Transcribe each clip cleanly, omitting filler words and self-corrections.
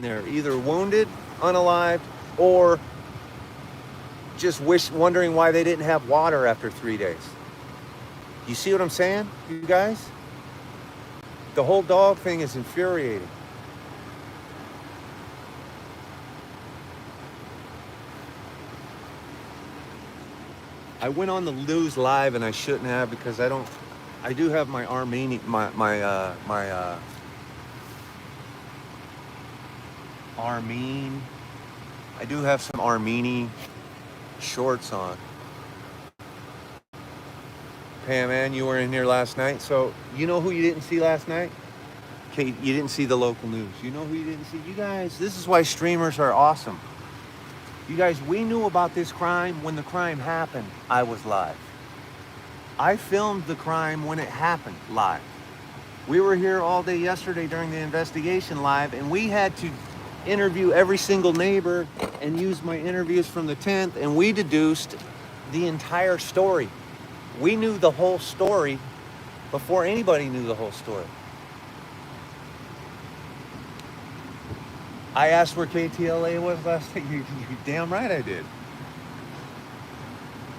They're either wounded, unalived, or just wondering why they didn't have water after 3 days. You see what I'm saying, you guys? The whole dog thing is infuriating. I went on the news live and I shouldn't have, because I do have my Armenian, Armene. I do have some Armeni shorts on. Pam Ann, you were in here last night. So you know who you didn't see last night? Okay, you didn't see the local news. You know who you didn't see? You guys, this is why streamers are awesome. You guys, we knew about this crime when the crime happened. I was live. I filmed the crime when it happened live. We were here all day yesterday during the investigation live, and we had to interview every single neighbor and use my interviews from the 10th, and we deduced the entire story. We knew the whole story before anybody knew the whole story. I asked where KTLA was last night. You damn right I did.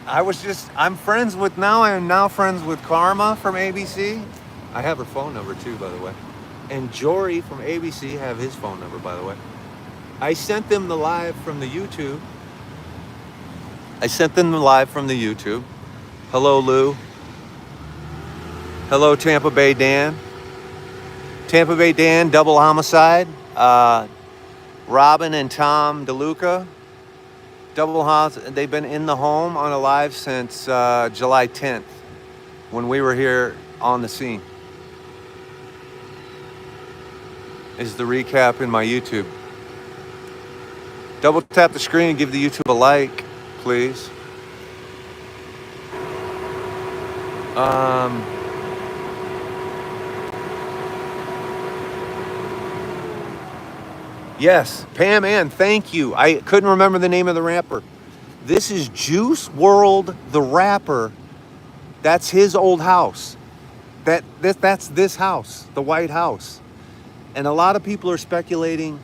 I'm friends with, I am now friends with Karma from ABC. I have her phone number too, by the way. And Jory from ABC have his phone number, by the way. I sent them the live from the YouTube. Hello, Lou. Hello, Tampa Bay Dan. Tampa Bay Dan, double homicide. Robin and Tom DeLuca, double homicide. They've been in the home on a live since July 10th, when we were here on the scene. Is the recap in my YouTube. Double tap the screen and give the YouTube a like, please. Yes, Pam Ann, thank you. I couldn't remember the name of the rapper. This is Juice WRLD, the rapper. That's his old house. That's this house, the White House. And a lot of people are speculating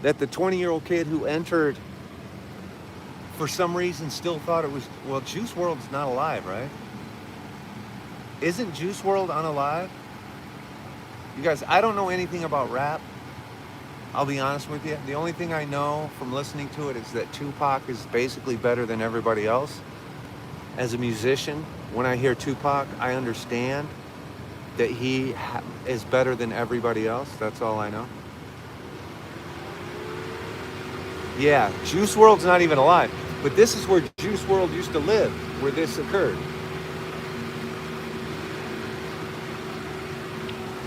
that the 20-year-old kid who entered, for some reason, still thought it was, well, Juice WRLD's not alive, right? Isn't Juice WRLD unalive? You guys, I don't know anything about rap. I'll be honest with you. The only thing I know from listening to it is that Tupac is basically better than everybody else. As a musician, when I hear Tupac, I understand that he is better than everybody else. That's all I know. Yeah, Juice WRLD's not even alive. But this is where Juice WRLD used to live, where this occurred.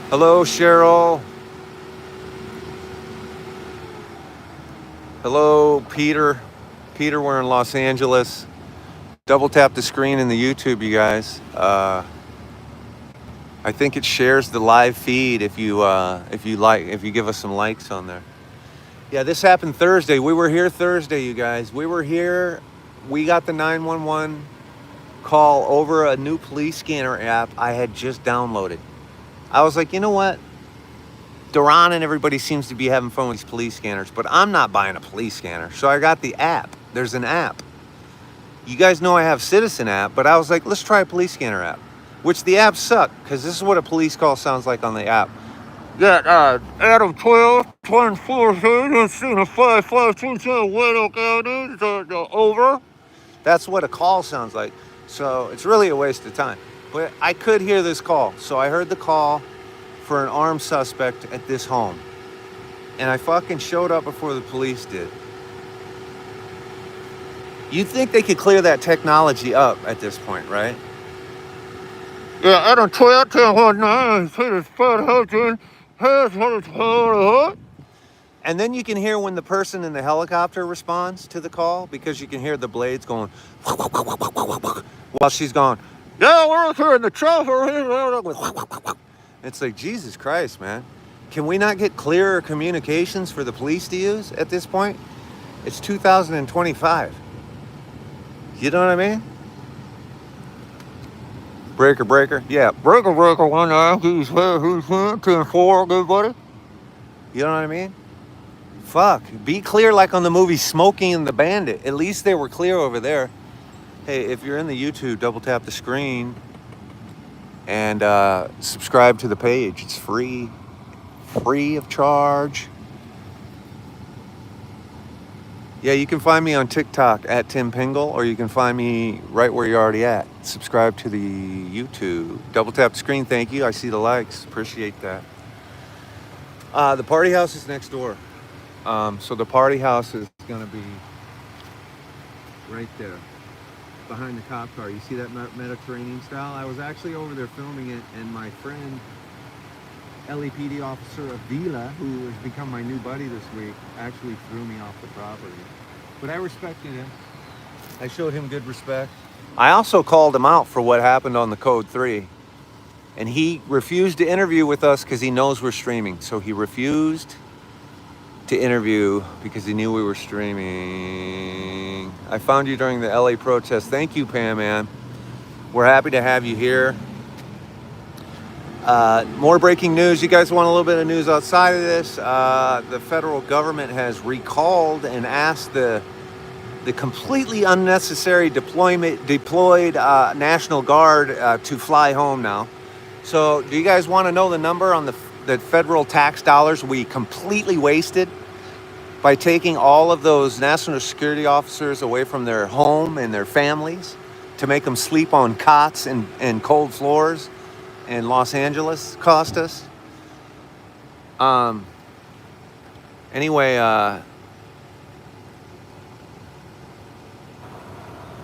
Hello, Cheryl. Hello, Peter. Peter, we're in Los Angeles. Double tap the screen in the YouTube, you guys. I think it shares the live feed if you give us some likes on there. Yeah, this happened Thursday. We were here Thursday, you guys. We were here. We got the 911 call over a new police scanner app I had just downloaded. I was like, you know what? Duran and everybody seems to be having fun with these police scanners, but I'm not buying a police scanner. So I got the app. There's an app. You guys know I have Citizen app, but I was like, let's try a police scanner app, which the app sucked, because this is what a police call sounds like on the app. Yeah, Adam 12, 24, 5522, over. That's what a call sounds like. So it's really a waste of time. But I could hear this call. So I heard the call for an armed suspect at this home. And I fucking showed up before the police did. You'd think they could clear that technology up at this point, right? Yeah, Adam 12, 10, and then you can hear when the person in the helicopter responds to the call, because you can hear the blades going while she's going, yeah, we're here in the chopper. It's like, Jesus Christ, man. Can we not get clearer communications for the police to use at this point? It's 2025. You know what I mean? Breaker. Yeah, breaker, 19, who's 10-4, good buddy. You know what I mean? Fuck. Be clear like on the movie Smokey and the Bandit. At least they were clear over there. Hey, if you're in the YouTube, double tap the screen and subscribe to the page. It's free. Free of charge. Yeah, you can find me on TikTok at Tim Pingle, or you can find me right where you're already at. Subscribe to the YouTube. Double tap the screen, thank you. I see the likes, appreciate that. The party house is next door. So the party house is gonna be right there, behind the cop car. You see that Mediterranean style? I was actually over there filming it, and my friend, LAPD officer Avila, who has become my new buddy this week, actually threw me off the property. But I respected him. I showed him good respect. I also called him out for what happened on the Code 3. And he refused to interview with us because he knows we're streaming. So he refused to interview because he knew we were streaming. I found you during the LA protest. Thank you, Pam, man. We're happy to have you here. More breaking news. You guys want a little bit of news outside of this? The federal government has recalled and asked the completely unnecessary deployed National Guard to fly home now. So do you guys want to know the number on the federal tax dollars we completely wasted by taking all of those national security officers away from their home and their families to make them sleep on cots and cold floors in Los Angeles cost us? Anyway,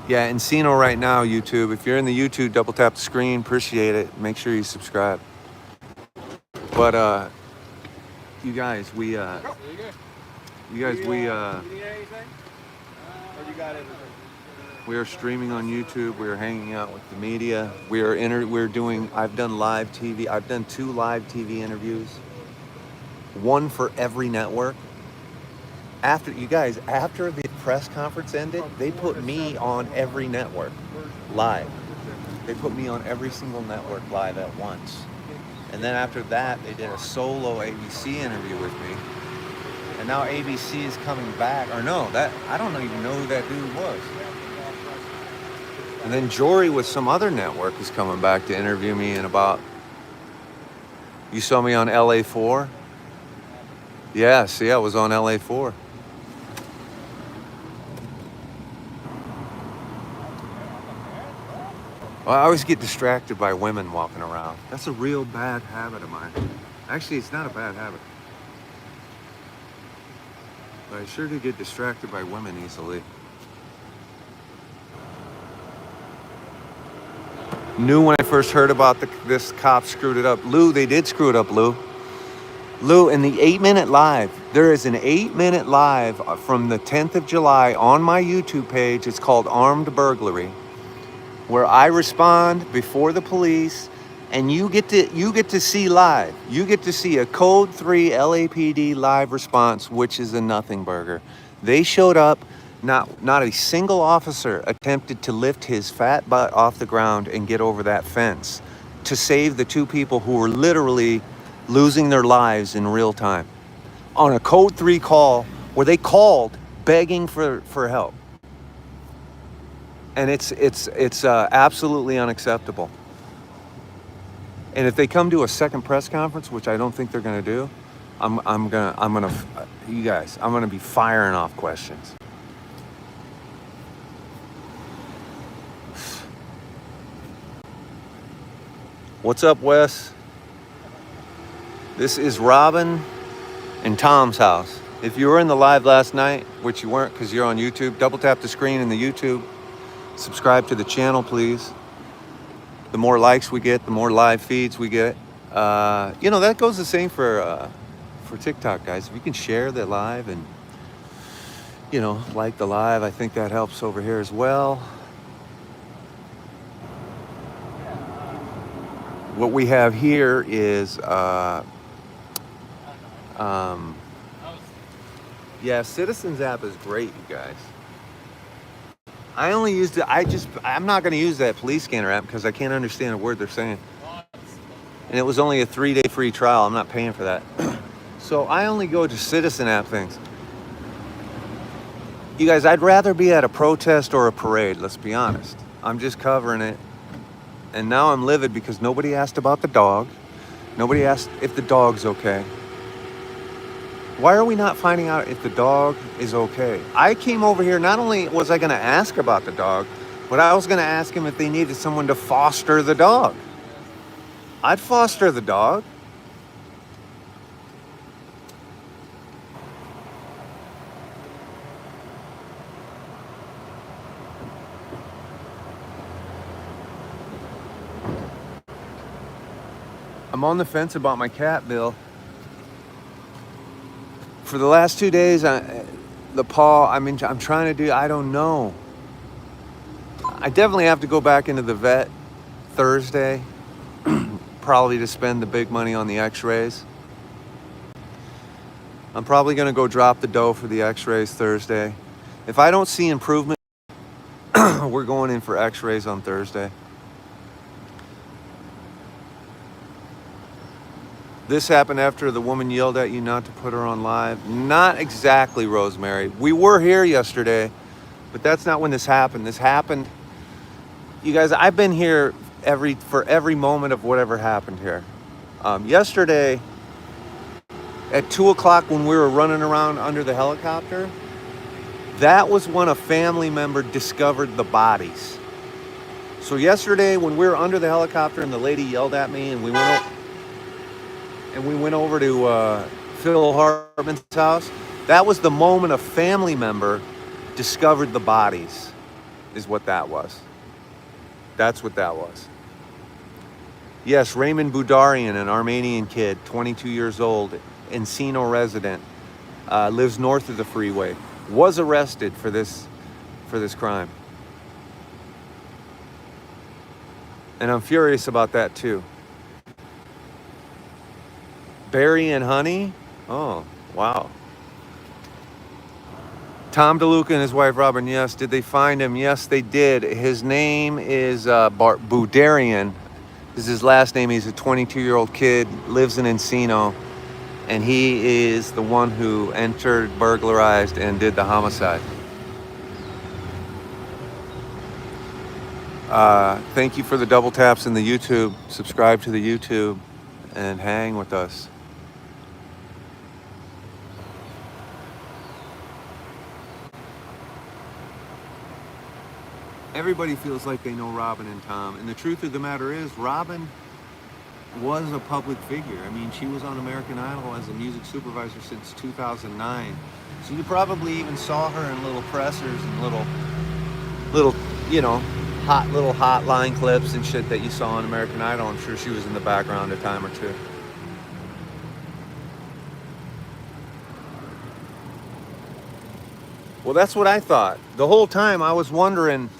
yeah, Encino right now, YouTube. If you're in the YouTube, double tap the screen, appreciate it. Make sure you subscribe. But you guys, we are streaming on YouTube. We are hanging out with the media. I've done live TV. I've done 2 live TV interviews. 1 for every network. After the press conference ended, they put me on every network live. They put me on every single network live at once. And then after that, they did a solo ABC interview with me. And now ABC is coming back. Or no, I don't even know who that dude was. And then Jory with some other network is coming back to interview me in about... You saw me on LA4? Yeah, see, I was on LA4. Well, I always get distracted by women walking around. That's a real bad habit of mine. Actually, it's not a bad habit. But I sure do get distracted by women easily. Knew when I first heard about this cop screwed it up. Lou, they did screw it up, Lou. Lou, in the 8-minute live, there is an 8-minute live from the 10th of July on my YouTube page. It's called Armed Burglary, where I respond before the police, and you get to see live. You get to see a Code 3 LAPD live response, which is a nothing burger. They showed up. Not a single officer attempted to lift his fat butt off the ground and get over that fence to save the 2 people who were literally losing their lives in real time on a Code 3 call where they called begging for help. And it's absolutely unacceptable. And if they come to a second press conference, which I don't think they're gonna do, I'm gonna be firing off questions. What's up, Wes? This is Robin and Tom's house. If you were in the live last night, which you weren't because you're on YouTube, double tap the screen in the YouTube. Subscribe to the channel, please. The more likes we get, the more live feeds we get. That goes the same for TikTok, guys. If you can share the live and, like the live, I think that helps over here as well. What we have here is, Citizens app is great, you guys. I only used it, I'm not gonna use that police scanner app because I can't understand a word they're saying. And it was only a 3-day free trial. I'm not paying for that. So I only go to Citizen app things. You guys, I'd rather be at a protest or a parade, let's be honest. I'm just covering it. And now I'm livid because nobody asked about the dog. Nobody asked if the dog's okay. Why are we not finding out if the dog is okay? I came over here, not only was I going to ask about the dog, but I was going to ask him if they needed someone to foster the dog. I'd foster the dog. I'm on the fence about my cat, Bill. For the last 2 days, the paw, I'm trying to do, I don't know. I definitely have to go back into the vet Thursday, probably to spend the big money on the x-rays. I'm probably going to go drop the dough for the x-rays Thursday. If I don't see improvement, we're going in for x-rays on Thursday. This happened after the woman yelled at you not to put her on live. Not exactly, Rosemary. We were here yesterday, but that's not when this happened. This happened, you guys, I've been here for every moment of whatever happened here. Yesterday, at 2 o'clock when we were running around under the helicopter, that was when a family member discovered the bodies. So yesterday when we were under the helicopter and the lady yelled at me and we went over to Phil Hartman's house, that was the moment a family member discovered the bodies, is what that was. That's what that was. Yes, Raymond Boudarian, an Armenian kid, 22 years old, Encino resident, lives north of the freeway, was arrested for this crime. And I'm furious about that too. Barry and Honey? Oh, wow. Tom DeLuca and his wife Robin, yes. Did they find him? Yes, they did. His name is Boudarian. This is his last name. He's a 22-year-old kid, lives in Encino, and he is the one who entered, burglarized, and did the homicide. Thank you for the double taps in the YouTube. Subscribe to the YouTube and hang with us. Everybody feels like they know Robin and Tom, and the truth of the matter is, Robin was a public figure. I mean, she was on American Idol as a music supervisor since 2009. So you probably even saw her in little pressers and little, hotline clips and shit that you saw on American Idol. I'm sure she was in the background a time or two. Well, that's what I thought. The whole time I was wondering,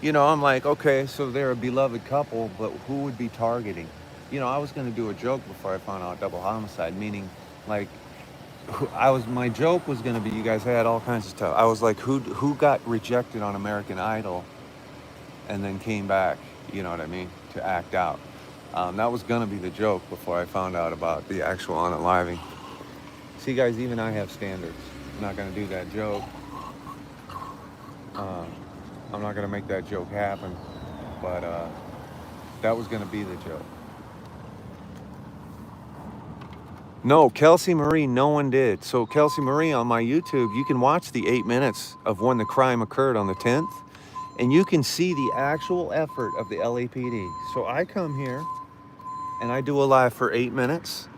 I'm like, okay, so they're a beloved couple, but who would be targeting? I was going to do a joke before I found out double homicide, meaning like my joke was going to be, you guys had all kinds of stuff. I was like, who got rejected on American Idol and then came back, you know what I mean, to act out. That was going to be the joke before I found out about the actual unaliving. See, guys, even I have standards. I'm not going to do that joke. I'm not going to make that joke happen, but that was going to be the joke. No, Kelsey Marie, no one did. So Kelsey Marie, on my YouTube, you can watch the 8 minutes of when the crime occurred on the 10th, and you can see the actual effort of the LAPD. So I come here, and I do a live for 8 minutes.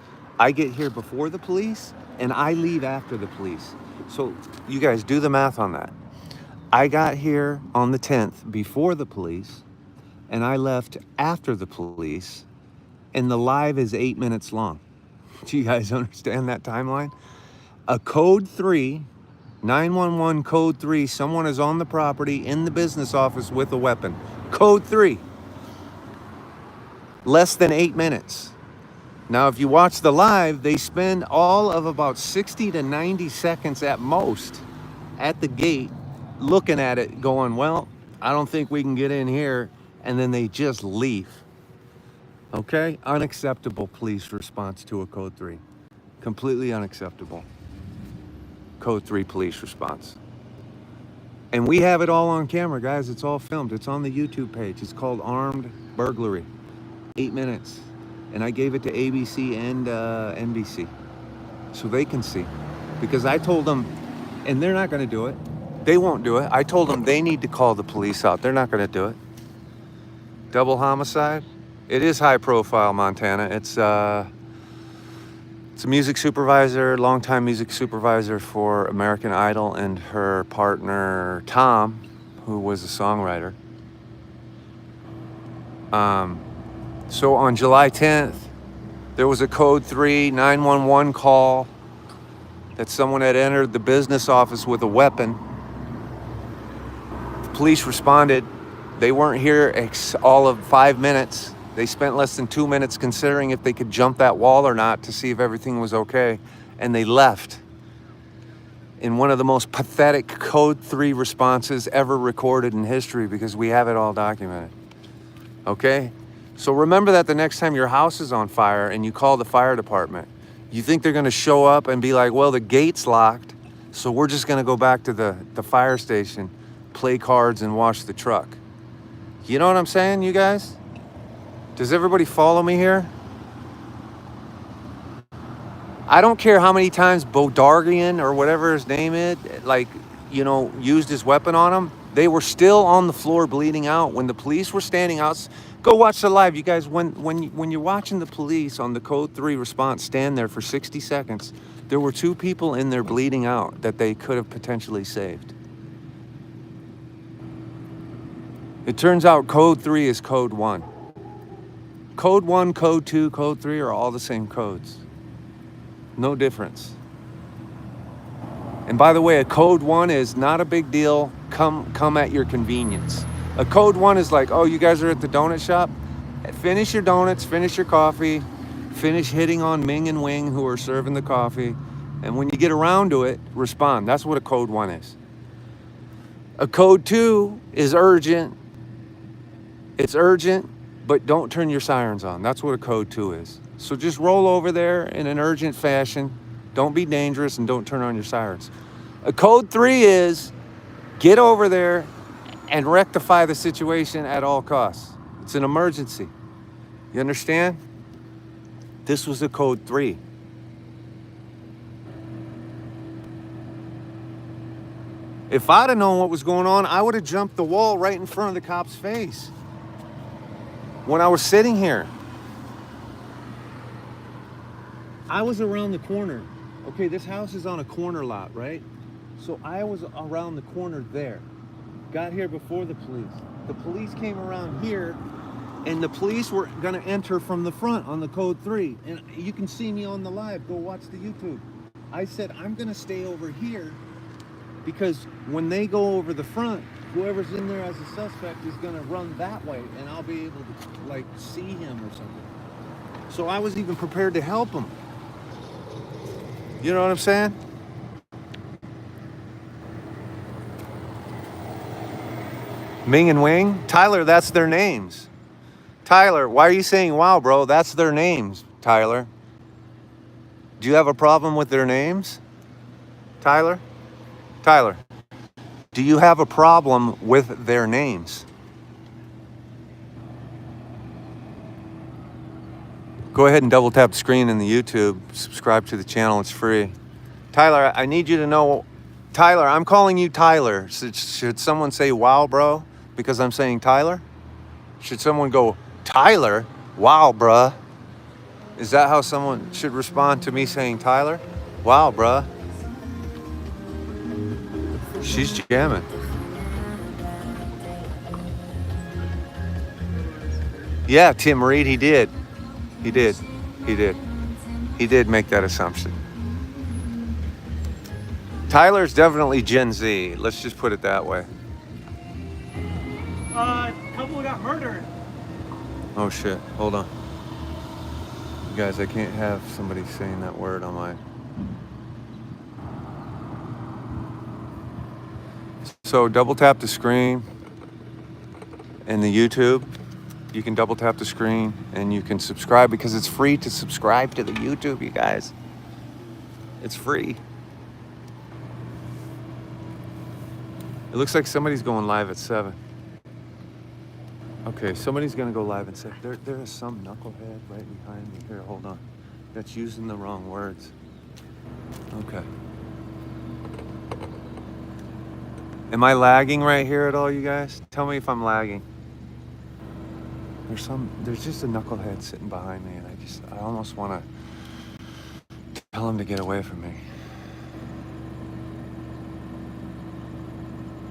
I get here before the police, and I leave after the police. So you guys do the math on that. I got here on the 10th before the police, and I left after the police, and the live is 8 minutes long. Do you guys understand that timeline? A code 3, 911 code 3, someone is on the property in the business office with a weapon. Code 3. Less than 8 minutes. Now, if you watch the live, they spend all of about 60 to 90 seconds at most at the gate looking at it going, well, I don't think we can get in here, and then they just leave. Okay? Unacceptable police response to a code 3. Completely unacceptable. code 3 police response. And we have it all on camera, guys. It's all filmed. It's on the YouTube page. It's called Armed Burglary. 8 minutes. And I gave it to ABC and NBC so they can see. Because I told them, and they're not going to do it. They won't do it. I told them they need to call the police out. They're not going to do it. Double homicide. It is high profile, Montana. It's a music supervisor, longtime music supervisor for American Idol, and her partner, Tom, who was a songwriter. So on July 10th, there was a code 3 911 call that someone had entered the business office with a weapon. The police responded. They weren't here all of 5 minutes. They spent less than 2 minutes considering if they could jump that wall or not to see if everything was okay. And they left in one of the most pathetic code 3 responses ever recorded in history, because we have it all documented. Okay? So remember that the next time your house is on fire and you call the fire department, you think they're going to show up and be like, well, the gate's locked, so we're just going to go back to the fire station, play cards, and wash the truck. You know what I'm saying, you guys? Does everybody follow me here? I don't care how many times Bodargian or whatever his name is, used his weapon on him. They were still on the floor bleeding out when the police were standing out. Go watch the live, you guys. When you're watching the police on the code 3 response stand there for 60 seconds, there were 2 people in there bleeding out that they could have potentially saved. It turns out code 3 is code 1. Code 1, code 2, code 3 are all the same codes. No difference. And by the way, a code 1 is not a big deal. Come at your convenience. A code 1 is like, oh, you guys are at the donut shop? Finish your donuts, finish your coffee, finish hitting on Ming and Wing who are serving the coffee. And when you get around to it, respond. That's what a code 1 is. A code 2 is urgent. It's urgent, but don't turn your sirens on. That's what a code 2 is. So just roll over there in an urgent fashion. Don't be dangerous and don't turn on your sirens. A code 3 is get over there and rectify the situation at all costs. It's an emergency. You understand? This was a code 3. If I'd have known what was going on, I would have jumped the wall right in front of the cop's face when I was sitting here. I was around the corner. Okay, this house is on a corner lot, right? So I was around the corner there. Got here before the police. The police came around here, and the police were going to enter from the front on the code 3. And you can see me on the live. Go watch the YouTube. I said, I'm going to stay over here because when they go over the front, whoever's in there as a suspect is going to run that way, and I'll be able to, see him or something. So I was even prepared to help him. You know what I'm saying? Ming and Wing? Tyler, that's their names. Tyler, why are you saying wow, bro? That's their names, Tyler. Do you have a problem with their names? Tyler? Tyler, do you have a problem with their names? Go ahead and double tap the screen in the YouTube. Subscribe to the channel, it's free. Tyler, I need you to know, Tyler, I'm calling you Tyler. Should someone say wow, bro? Because I'm saying Tyler? Should someone go, Tyler? Wow, bruh. Is that how someone should respond to me saying Tyler? Wow, bruh. She's jamming. Yeah, Tim Reed, he did. He did make that assumption. Tyler's definitely Gen Z. Let's just put it that way. A couple got murdered. Oh shit, hold on. You guys, I can't have somebody saying that word on my... So double tap the screen in the YouTube. You can double tap the screen and you can subscribe because it's free to subscribe to the YouTube, you guys. It's free. It looks like somebody's going live at 7. Okay, somebody's gonna go live and say, there is some knucklehead right behind me. Here, hold on. That's using the wrong words. Okay. Am I lagging right here at all, you guys? Tell me if I'm lagging. There's just a knucklehead sitting behind me, and I almost want to tell him to get away from me.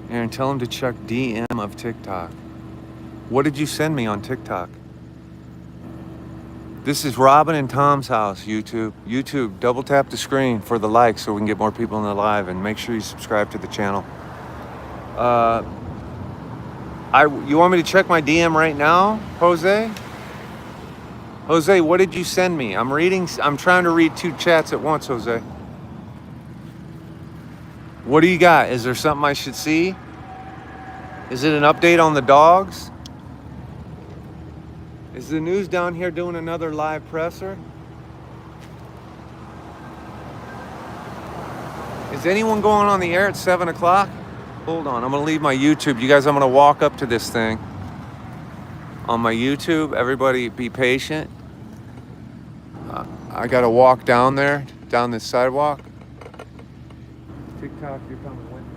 Aaron, tell him to check DM of TikTok. What did you send me on TikTok? This is Robin and Tom's house, YouTube. YouTube, double tap the screen for the like so we can get more people in the live, and make sure you subscribe to the channel. You want me to check my DM right now, Jose? Jose, what did you send me? I'm trying to read 2 chats at once, Jose. What do you got? Is there something I should see? Is it an update on the dogs? Is the news down here doing another live presser? Is anyone going on the air at 7 o'clock? Hold on, I'm gonna leave my YouTube. You guys, I'm gonna walk up to this thing. On my YouTube, everybody be patient. I gotta walk down there, down this sidewalk. TikTok, you're coming with me.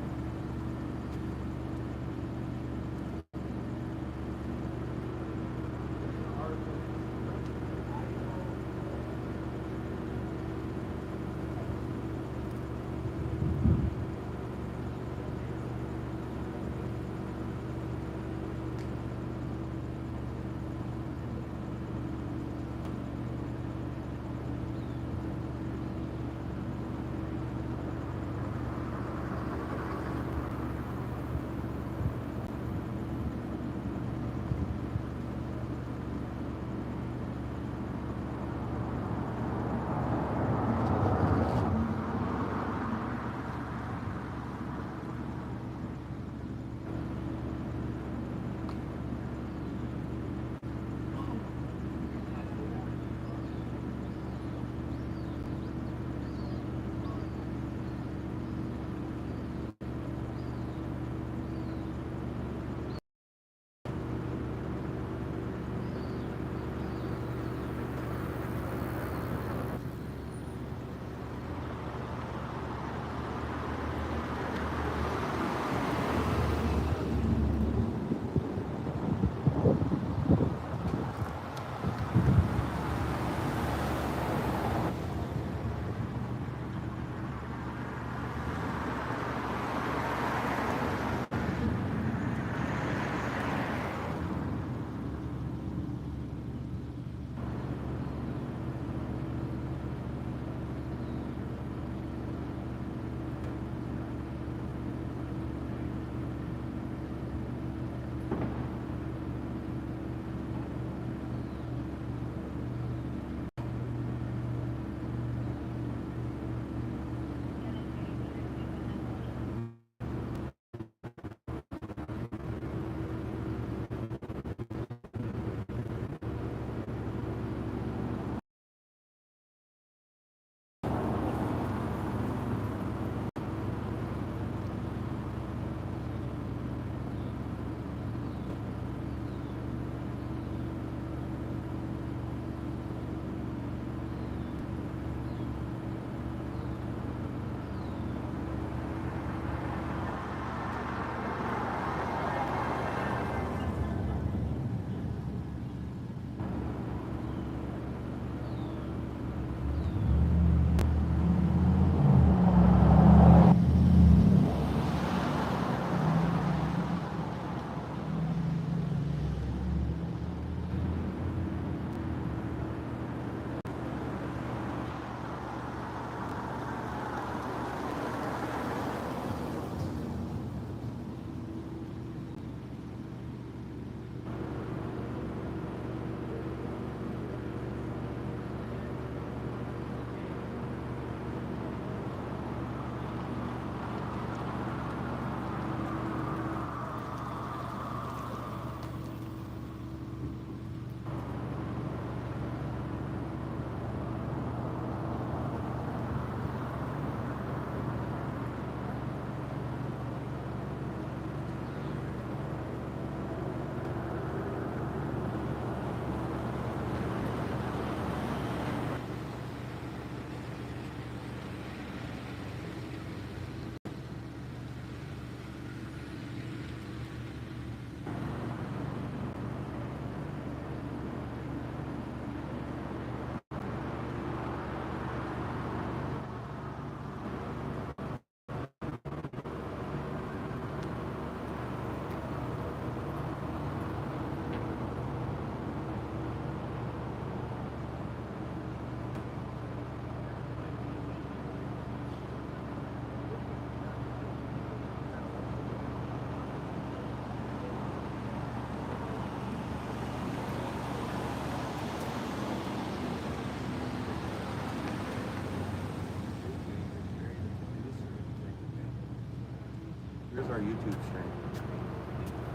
Here's our YouTube stream.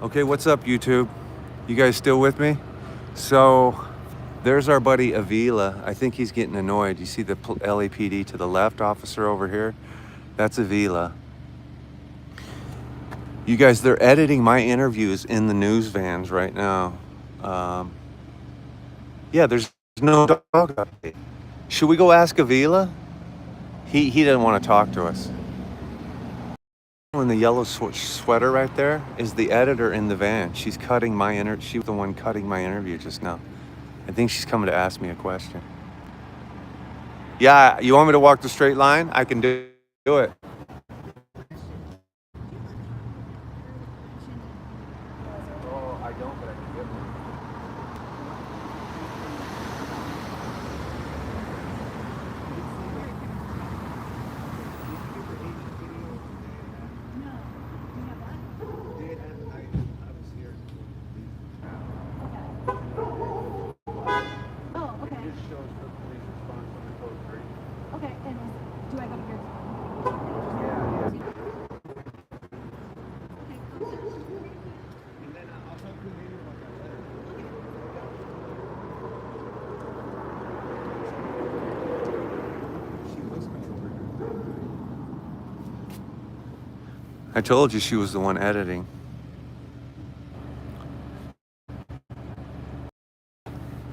Okay, what's up, YouTube? You guys still with me? So, there's our buddy Avila. I think he's getting annoyed. You see the LAPD to the left officer over here? That's Avila. You guys, they're editing my interviews in the news vans right now. Yeah, there's no dog update. Should we go ask Avila? He doesn't want to talk to us. In the yellow sweater right there is the editor in the van. She's cutting my she was the one cutting my interview just now. I think she's coming to ask me a question. Yeah, you want me to walk the straight line? I can do it. Oh, I don't, but I can get one. Okay, and do I go to your I told you she was the one editing.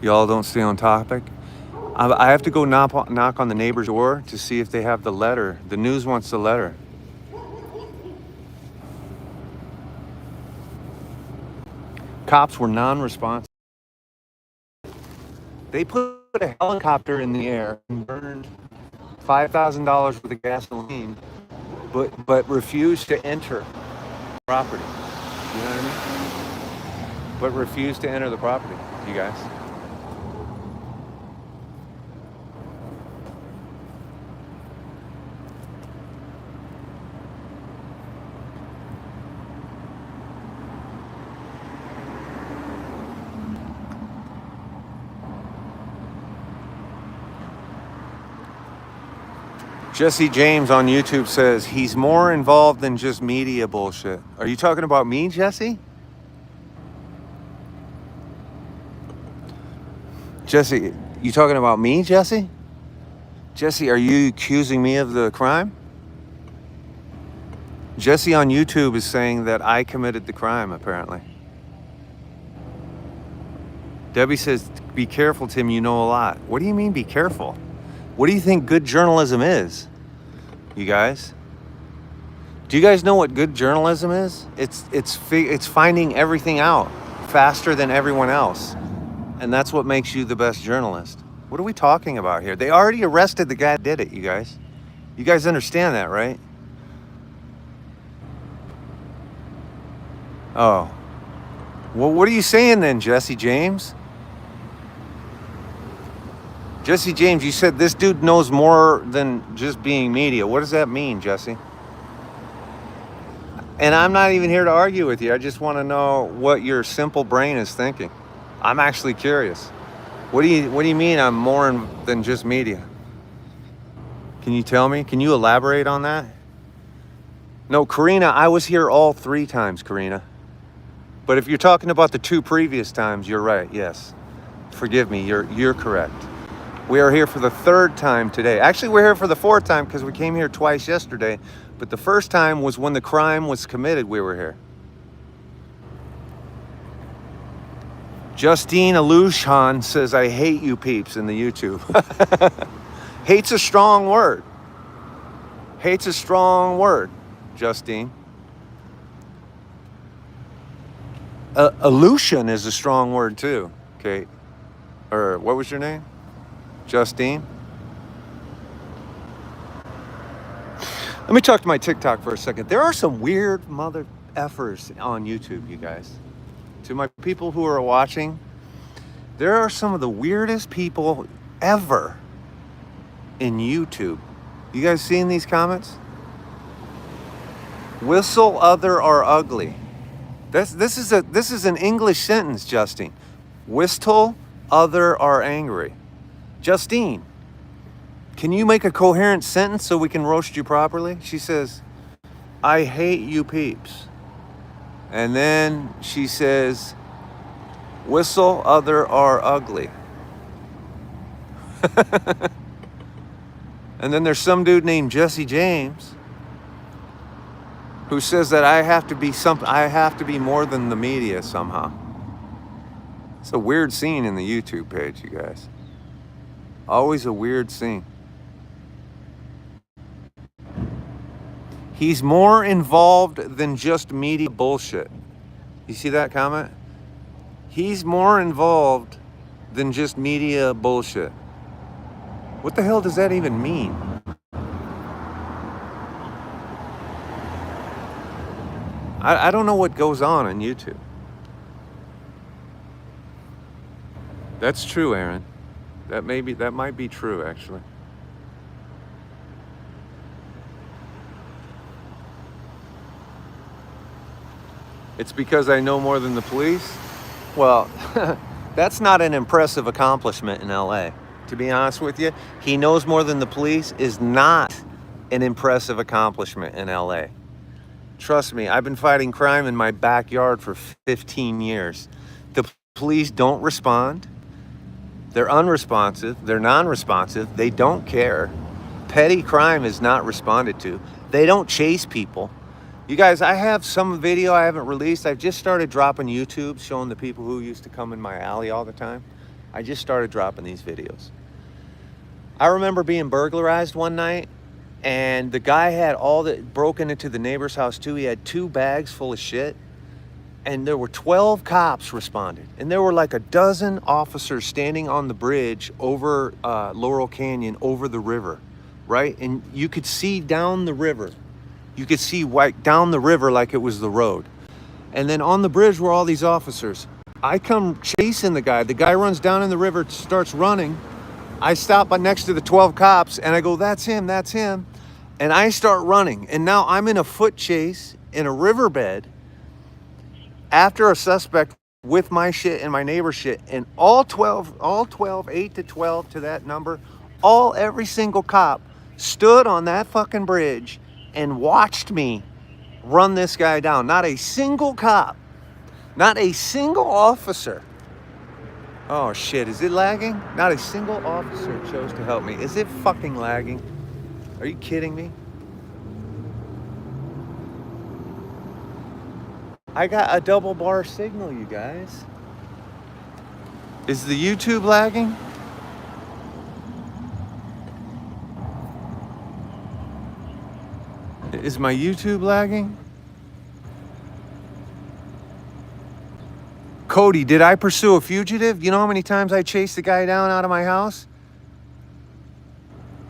Y'all don't stay on topic. I have to go knock on the neighbor's door to see if they have the letter. The news wants the letter. Cops were non-responsive. They put a helicopter in the air and burned $5,000 worth of gasoline, but refused to enter the property. You know what I mean? But refused to enter the property, you guys. Jesse James on YouTube says he's more involved than just media bullshit. Are you talking about me, Jesse? Jesse, you talking about me, Jesse? Jesse, are you accusing me of the crime? Jesse on YouTube is saying that I committed the crime, apparently. Debbie says, be careful, Tim, you know a lot. What do you mean, be careful? What do you think good journalism is, you guys? Do you guys know what good journalism is? It's finding everything out faster than everyone else. And that's what makes you the best journalist. What are we talking about here? They already arrested the guy that did it, you guys. You guys understand that, right? Oh. Well, what are you saying then, Jesse James? Jesse James, you said this dude knows more than just being media. What does that mean, Jesse? And I'm not even here to argue with you. I just want to know what your simple brain is thinking. I'm actually curious. What do you mean I'm more than just media? Can you tell me? Can you elaborate on that? No, Karina, I was here all 3 times, Karina. But if you're talking about the 2 previous times, you're right, yes. Forgive me, you're correct. We are here for the 3rd time today. Actually, we're here for the 4th time because we came here twice yesterday. But the first time was when the crime was committed, we were here. Justine Alushan says, I hate you peeps in the YouTube. Hate's a strong word. Hate's a strong word, Justine. Illusion is a strong word too, Kate. Or what was your name? Justine? Let me talk to my TikTok for a second. There are some weird mother effers on YouTube, you guys. To my people who are watching, there are some of the weirdest people ever in YouTube. You guys seeing these comments? Whistle other are ugly. This is an English sentence, Justine. Whistle other are angry. Justine, can you make a coherent sentence so we can roast you properly? She says, I hate you peeps. And then she says, whistle other are ugly. And then there's some dude named Jesse James who says that I have to be more than the media somehow. It's a weird scene in the YouTube page, you guys. Always a weird scene. He's more involved than just media bullshit. You see that comment? He's more involved than just media bullshit. What the hell does that even mean? I don't know what goes on YouTube. That's true, Aaron. That might be true, actually. It's because I know more than the police? Well, that's not an impressive accomplishment in LA. To be honest with you, he knows more than the police is not an impressive accomplishment in LA. Trust me, I've been fighting crime in my backyard for 15 years. The police don't respond. They're unresponsive. They're non-responsive. They don't care. Petty crime is not responded to. They don't chase people. You guys, I have some video I haven't released. I've just started dropping YouTube, showing the people who used to come in my alley all the time. I just started dropping these videos. I remember being burglarized one night, and the guy had broken into the neighbor's house too. He had 2 bags full of shit, and there were 12 cops responded. And there were like a dozen officers standing on the bridge over Laurel Canyon, over the river, right? And you could see down the river. You could see right down the river like it was the road. And then on the bridge were all these officers. I come chasing the guy. The guy runs down in the river, starts running. I stop next to the 12 cops and I go, that's him, that's him. And I start running. And now I'm in a foot chase in a riverbed after a suspect with my shit and my neighbor's shit. And all 12, 8 to 12 to that number, every single cop stood on that fucking bridge and watched me run this guy down. Not a single cop, not a single officer. Oh shit, is it lagging? Not a single officer chose to help me. Is it fucking lagging? Are you kidding me? I got a double bar signal, you guys. Is the YouTube lagging? Is my YouTube lagging? Cody, did I pursue a fugitive? You know how many times I chased the guy down out of my house?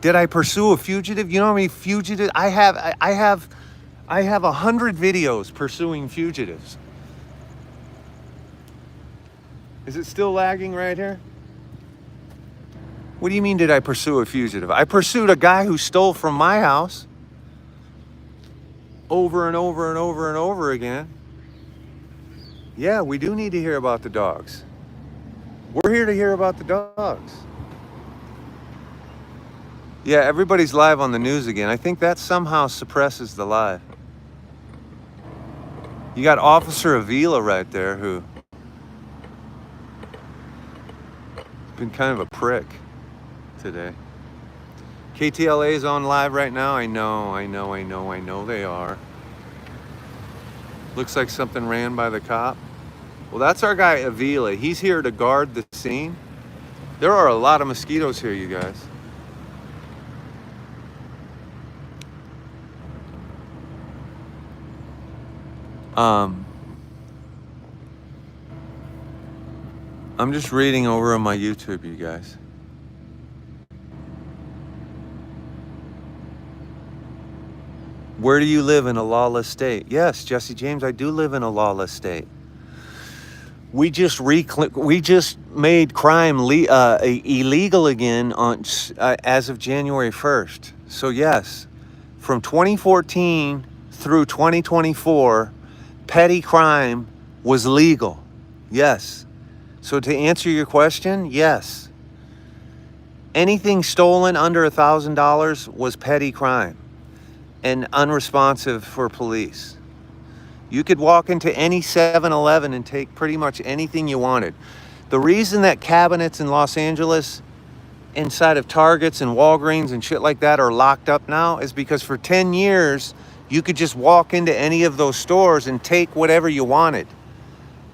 Did I pursue a fugitive? You know how many fugitives I have 100 videos pursuing fugitives. Is it still lagging right here? What do you mean, did I pursue a fugitive? I pursued a guy who stole from my house over and over and over and over again. Yeah, we do need to hear about the dogs. We're here to hear about the dogs. Yeah, everybody's live on the news again. I think that somehow suppresses the live. You got Officer Avila right there who been kind of a prick today. KTLA is on live right now. I know they are. Looks like something ran by the cop. Well, that's our guy Avila. He's here to guard the scene. There are a lot of mosquitoes here, you guys. I'm just reading over on my YouTube, you guys. Where do you live in a lawless state? Yes, Jesse James, I do live in a lawless state. We just made crime illegal again as of January 1st. So yes, from 2014 through 2024, petty crime was legal. Yes. So to answer your question, yes. Anything stolen under $1,000 was petty crime. and unresponsive for police. You could walk into any 7-Eleven and take pretty much anything you wanted. The reason that cabinets in Los Angeles inside of Targets and Walgreens and shit like that are locked up now is because for 10 years, you could just walk into any of those stores and take whatever you wanted.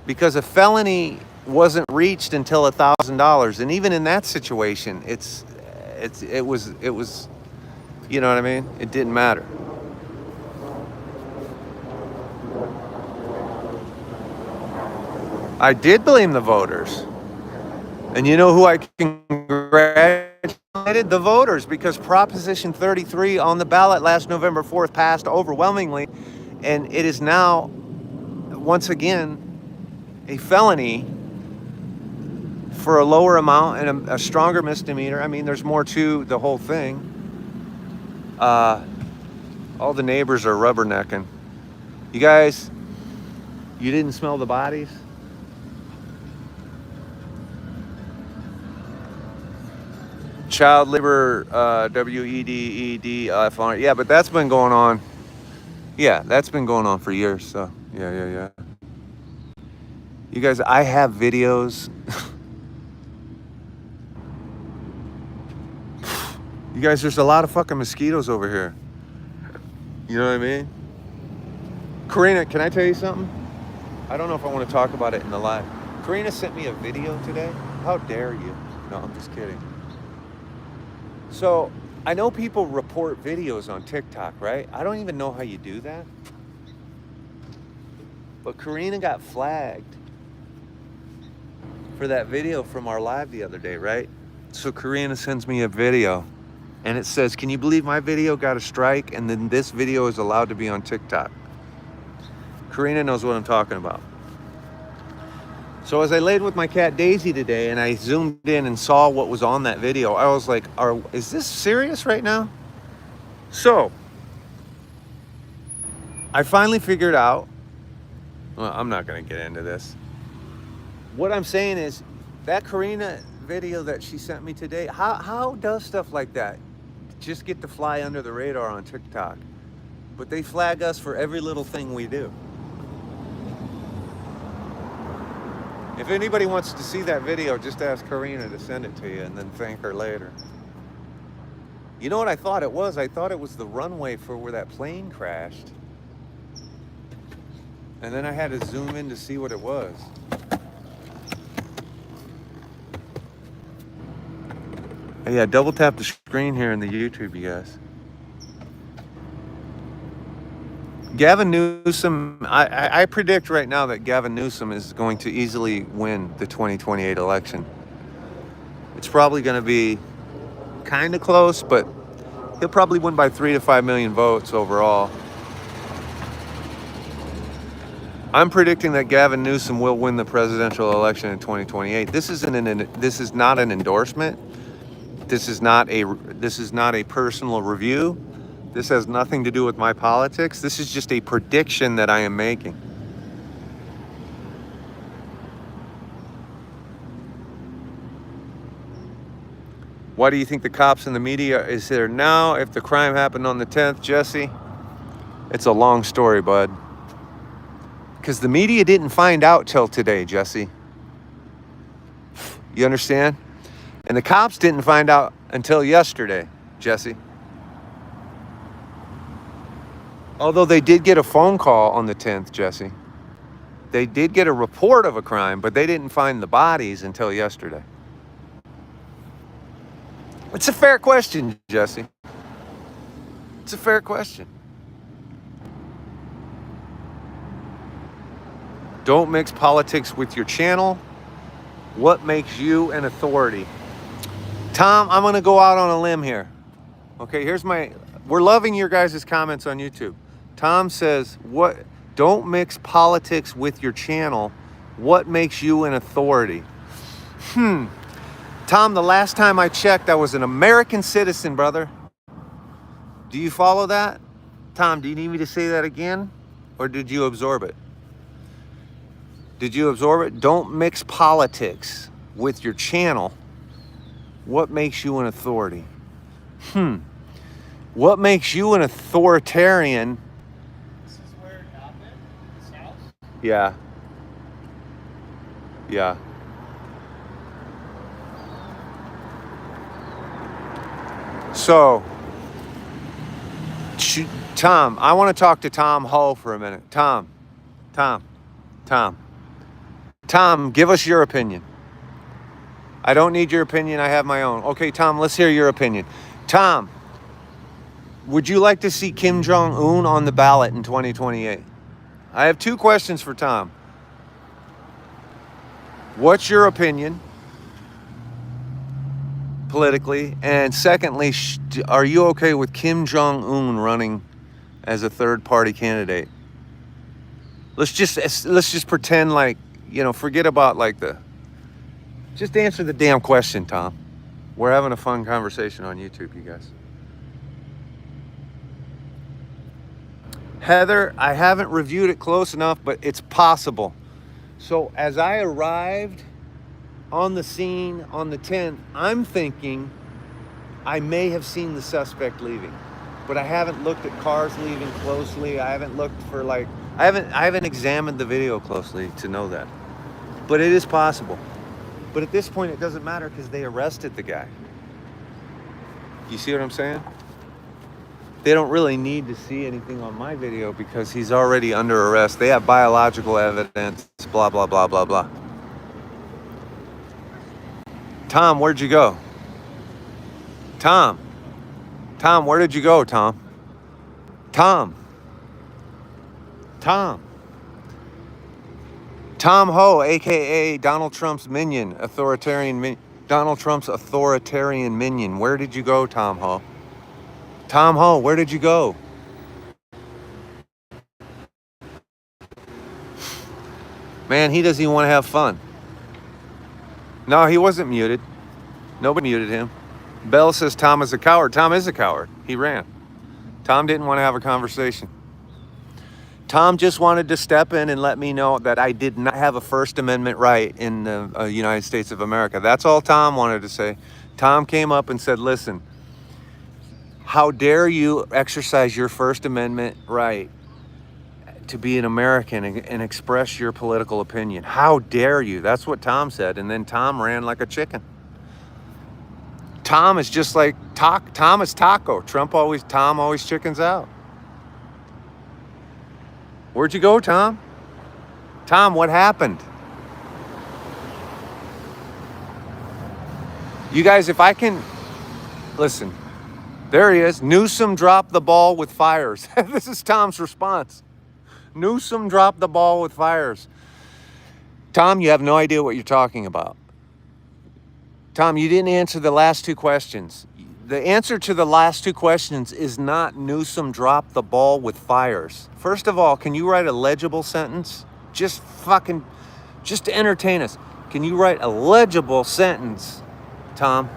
Because a felony wasn't reached until $1,000. And even in that situation, it was, you know what I mean? It didn't matter. I did blame the voters. And you know who I congratulated? The voters, because Proposition 33 on the ballot last November 4th passed overwhelmingly, and it is now, once again, a felony for a lower amount and a stronger misdemeanor. I mean, there's more to the whole thing. All the neighbors are rubbernecking. You guys, you didn't smell the bodies? Child labor, WEDEDF. Yeah, but that's been going on. Yeah, that's been going on for years. So, yeah. You guys, I have videos. You guys, there's a lot of fucking mosquitoes over here. You know what I mean? Karina, can I tell you something? I don't know if I want to talk about it in the live. Karina sent me a video today. How dare you? No, I'm just kidding. So, I know people report videos on TikTok, right? I don't even know how you do that. But Karina got flagged for that video from our live the other day, right? So Karina sends me a video and it says, can you believe my video got a strike and then this video is allowed to be on TikTok? Karina knows what I'm talking about. So as I laid with my cat Daisy today and I zoomed in and saw what was on that video, I was like, is this serious right now? So I finally figured out, well, I'm not going to get into this. What I'm saying is that Karina video that she sent me today, how does stuff like that just get to fly under the radar on TikTok? But they flag us for every little thing we do. If anybody wants to see that video, just ask Karina to send it to you and then thank her later. You know what I thought it was? I thought it was the runway for where that plane crashed. And then I had to zoom in to see what it was. Yeah, double tap the screen here in the YouTube, you guys. Gavin Newsom, I predict right now that Gavin Newsom is going to easily win the 2028 election. It's probably going to be kind of close, but he'll probably win by 3 to 5 million votes overall. I'm predicting that Gavin Newsom will win the presidential election in 2028. This is not an endorsement. This is not a personal review. This has nothing to do with my politics. This is just a prediction that I am making. Why do you think the cops and the media is there now if the crime happened on the 10th, Jesse? It's a long story, bud. Because the media didn't find out till today, Jesse. You understand? And the cops didn't find out until yesterday, Jesse. Although they did get a phone call on the 10th, Jesse. They did get a report of a crime, but they didn't find the bodies until yesterday. It's a fair question, Jesse. It's a fair question. Don't mix politics with your channel. What makes you an authority? Tom, I'm going to go out on a limb here. Okay, we're loving your guys' comments on YouTube. Tom says, don't mix politics with your channel. What makes you an authority? Tom, the last time I checked, I was an American citizen, brother. Do you follow that? Tom, do you need me to say that again? Or did you absorb it? Did you absorb it? Don't mix politics with your channel. What makes you an authority? What makes you an authoritarian? This is where it happened. This house. Yeah. Yeah. So, Tom, I want to talk to Tom Ho for a minute. Tom, Tom, give us your opinion. I don't need your opinion. I have my own. Okay, Tom, let's hear your opinion. Tom, would you like to see Kim Jong-un on the ballot in 2028? I have two questions for Tom. What's your opinion politically? And secondly, are you okay with Kim Jong-un running as a third-party candidate? Let's just pretend like, forget about like just answer the damn question, Tom. We're having a fun conversation on YouTube, you guys. Heather, I haven't reviewed it close enough, but it's possible. So as I arrived on the scene on the 10th, I'm thinking I may have seen the suspect leaving, but I haven't looked at cars leaving closely. I haven't looked for I haven't examined the video closely to know that, but it is possible. But at this point, it doesn't matter because they arrested the guy. You see what I'm saying? They don't really need to see anything on my video because he's already under arrest. They have biological evidence, blah, blah, blah, blah, blah. Tom, where'd you go? Tom, where did you go, Tom? Tom Ho, aka Donald Trump's minion, Donald Trump's authoritarian minion. Where did you go, Tom Ho? Tom Ho, where did you go? Man, he doesn't even want to have fun. No, he wasn't muted. Nobody muted him. Bell says Tom is a coward. Tom is a coward. He ran. Tom didn't want to have a conversation. Tom just wanted to step in and let me know that I did not have a First Amendment right in the United States of America. That's all Tom wanted to say. Tom came up and said, listen, how dare you exercise your First Amendment right to be an American and express your political opinion? How dare you? That's what Tom said. And then Tom ran like a chicken. Tom is just like, Tom is taco. Tom always chickens out. Where'd you go, Tom? Tom, what happened? You guys, if I can, listen, there he is. Newsom dropped the ball with fires. This is Tom's response. Newsom dropped the ball with fires. Tom, you have no idea what you're talking about. Tom, you didn't answer the last two questions. The answer to the last two questions is not Newsom dropped the ball with fires. First of all, can you write a legible sentence? Just to entertain us. Can you write a legible sentence, Tom?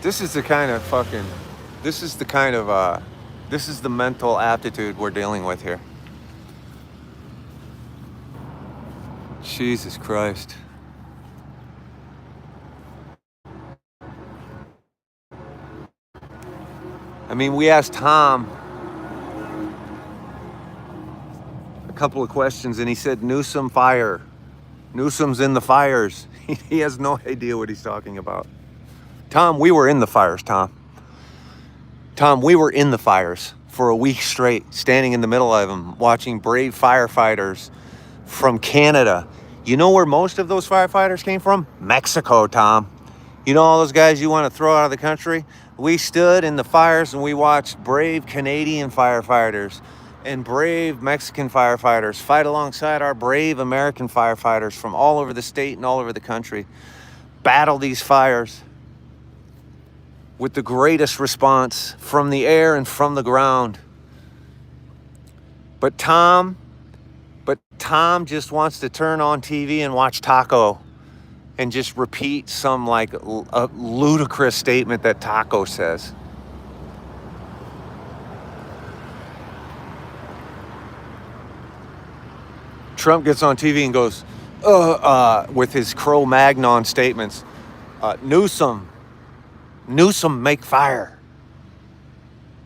This is the mental aptitude we're dealing with here. Jesus Christ. I mean, we asked Tom a couple of questions and he said, Newsom fire. Newsom's in the fires. He has no idea what he's talking about. Tom, we were in the fires, Tom. Tom, we were in the fires for a week straight, standing in the middle of them, watching brave firefighters from Canada. You know where most of those firefighters came from? Mexico, Tom. You know all those guys you want to throw out of the country? We stood in the fires and we watched brave Canadian firefighters and brave Mexican firefighters fight alongside our brave American firefighters from all over the state and all over the country, battle these fires with the greatest response from the air and from the ground. But Tom just wants to turn on TV and watch Taco and just repeat some a ludicrous statement that Taco says. Trump gets on TV and goes, with his Cro-Magnon statements, Newsom make fire.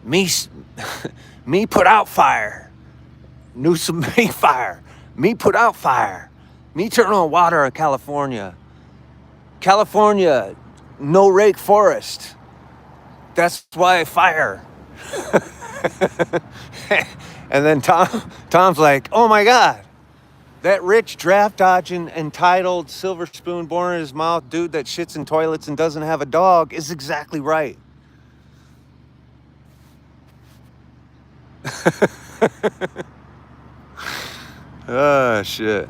Me put out fire. Newsom make fire. Me put out fire. Me turn on water in California. California, no rake forest. That's why I fire. And then Tom's like, oh my God, that rich draft dodging entitled silver spoon born in his mouth dude that shits in toilets and doesn't have a dog is exactly right. Oh, shit.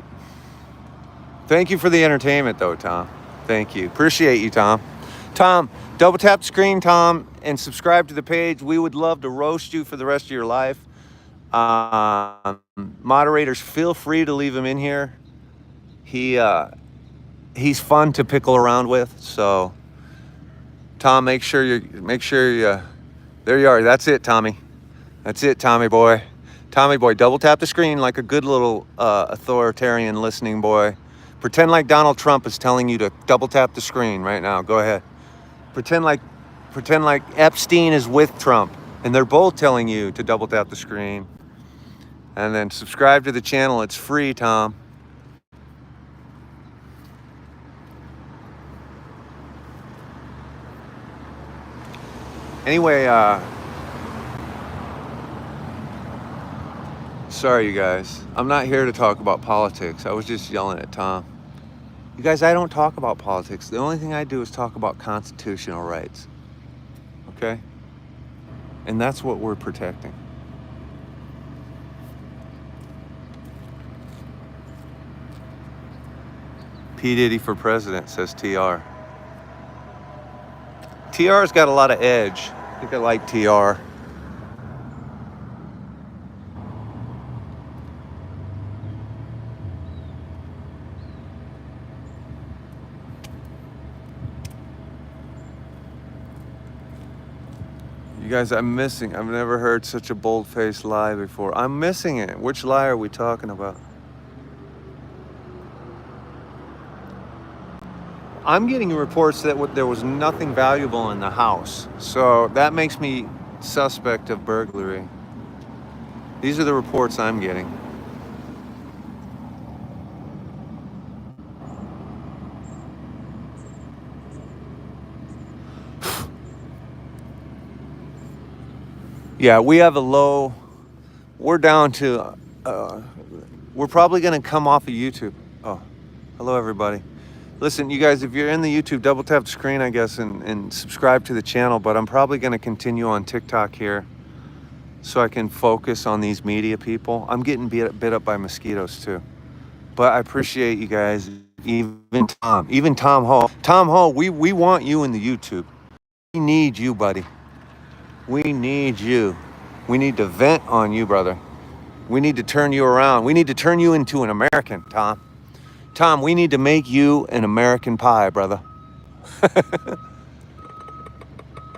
Thank you for the entertainment, though, Tom. Thank you. Appreciate you, Tom. Tom, double tap the screen, Tom, and subscribe to the page. We would love to roast you for the rest of your life. Moderators, feel free to leave him in here. He's fun to pickle around with. So, Tom, make sure you. There you are. That's it, Tommy. That's it, Tommy boy. Tommy boy, double tap the screen like a good little authoritarian listening boy. Pretend like Donald Trump is telling you to double tap the screen right now. Go ahead. Pretend like Epstein is with Trump and they're both telling you to double tap the screen. And then subscribe to the channel. It's free, Tom. Anyway, sorry, you guys. I'm not here to talk about politics. I was just yelling at Tom. You guys, I don't talk about politics. The only thing I do is talk about constitutional rights. Okay? And that's what we're protecting. P. Diddy for president, says TR. TR's got a lot of edge. I think I like TR. You guys, I'm missing. I've never heard such a bold-faced lie before. I'm missing it. Which lie are we talking about? I'm getting reports that there was nothing valuable in the house. So that makes me suspect of burglary. These are the reports I'm getting. Yeah, we have a low. We're down to. We're probably going to come off of YouTube. Oh, hello everybody. Listen, you guys, if you're in the YouTube, double tap the screen, I guess, and subscribe to the channel. But I'm probably going to continue on TikTok here, so I can focus on these media people. I'm getting bit up by mosquitoes too. But I appreciate you guys. Even Tom Hall. Tom Hall, we want you in the YouTube. We need you, buddy. We need you. We need to vent on you, brother. We need to turn you around. We need to turn you into an American, Tom. Tom, we need to make you an American pie, brother.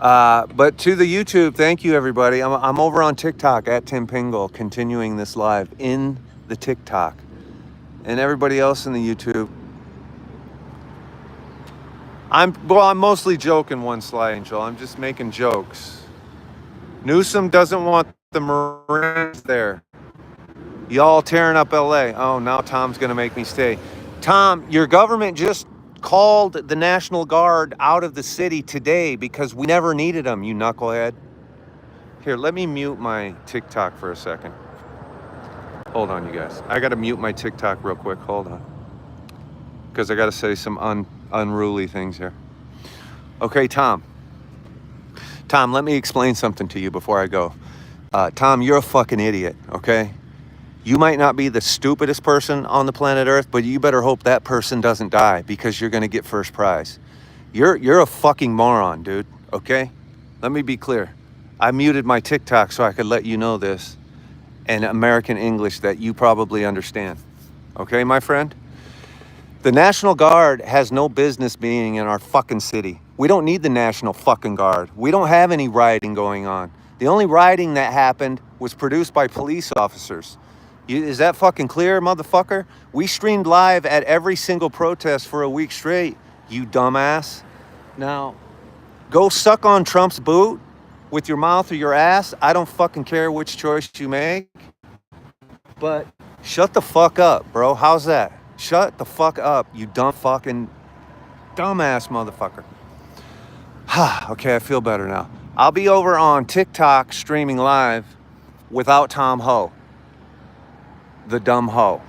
But to the YouTube, thank you, everybody. I'm over on TikTok at Tim Pingle, continuing this live in the TikTok. And everybody else in the YouTube. I'm mostly joking, One Sly Angel. I'm just making jokes. Newsom doesn't want the Marines there. Y'all tearing up LA. Oh, now Tom's going to make me stay. Tom, your government just called the National Guard out of the city today because we never needed them, you knucklehead. Here, let me mute my TikTok for a second. Hold on, you guys. I got to mute my TikTok real quick. Hold on. Because I got to say some unruly things here. Okay, Tom. Tom, let me explain something to you before I go. Tom, you're a fucking idiot, okay? You might not be the stupidest person on the planet Earth, but you better hope that person doesn't die because you're going to get first prize. You're a fucking moron, dude, okay? Let me be clear. I muted my TikTok so I could let you know this in American English that you probably understand. Okay, my friend? The National Guard has no business being in our fucking city. We don't need the National fucking Guard. We don't have any rioting going on. The only rioting that happened was produced by police officers. Is that fucking clear, motherfucker? We streamed live at every single protest for a week straight, you dumbass. Now, go suck on Trump's boot with your mouth or your ass. I don't fucking care which choice you make. But shut the fuck up, bro. How's that? Shut the fuck up, you dumb fucking dumbass motherfucker. Okay, I feel better now. I'll be over on TikTok streaming live without Tom Ho, the dumb hoe.